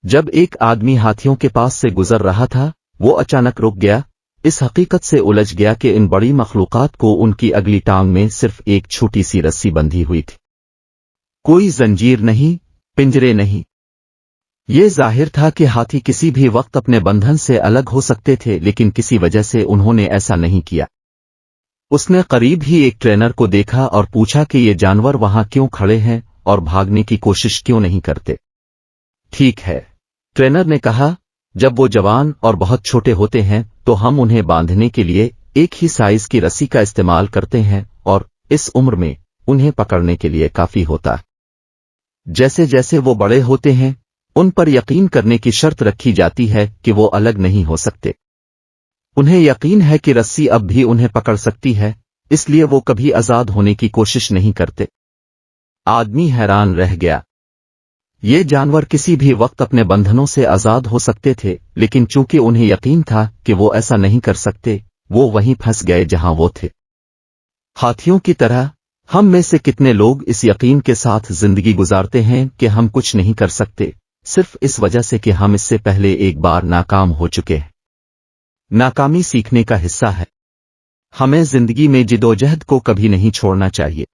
جب ایک آدمی ہاتھیوں کے پاس سے گزر رہا تھا وہ اچانک رک گیا، اس حقیقت سے الجھ گیا کہ ان بڑی مخلوقات کو ان کی اگلی ٹانگ میں صرف ایک چھوٹی سی رسی بندھی ہوئی تھی، کوئی زنجیر نہیں، پنجرے نہیں۔ یہ ظاہر تھا کہ ہاتھی کسی بھی وقت اپنے بندھن سے الگ ہو سکتے تھے، لیکن کسی وجہ سے انہوں نے ایسا نہیں کیا۔ اس نے قریب ہی ایک ٹرینر کو دیکھا اور پوچھا کہ یہ جانور وہاں کیوں کھڑے ہیں اور بھاگنے کی کوشش کیوں نہیں کرتے؟ ٹھیک ہے، ٹرینر نے کہا، جب وہ جوان اور بہت چھوٹے ہوتے ہیں تو ہم انہیں باندھنے کے لیے ایک ہی سائز کی رسی کا استعمال کرتے ہیں اور اس عمر میں انہیں پکڑنے کے لیے کافی ہوتا ہے۔ جیسے جیسے وہ بڑے ہوتے ہیں ان پر یقین کرنے کی شرط رکھی جاتی ہے کہ وہ الگ نہیں ہو سکتے۔ انہیں یقین ہے کہ رسی اب بھی انہیں پکڑ سکتی ہے، اس لیے وہ کبھی آزاد ہونے کی کوشش نہیں کرتے۔ آدمی حیران رہ گیا۔ یہ جانور کسی بھی وقت اپنے بندھنوں سے آزاد ہو سکتے تھے، لیکن چونکہ انہیں یقین تھا کہ وہ ایسا نہیں کر سکتے، وہ وہیں پھنس گئے جہاں وہ تھے۔ ہاتھیوں کی طرح ہم میں سے کتنے لوگ اس یقین کے ساتھ زندگی گزارتے ہیں کہ ہم کچھ نہیں کر سکتے، صرف اس وجہ سے کہ ہم اس سے پہلے ایک بار ناکام ہو چکے ہیں۔ ناکامی سیکھنے کا حصہ ہے۔ ہمیں زندگی میں جدوجہد کو کبھی نہیں چھوڑنا چاہیے۔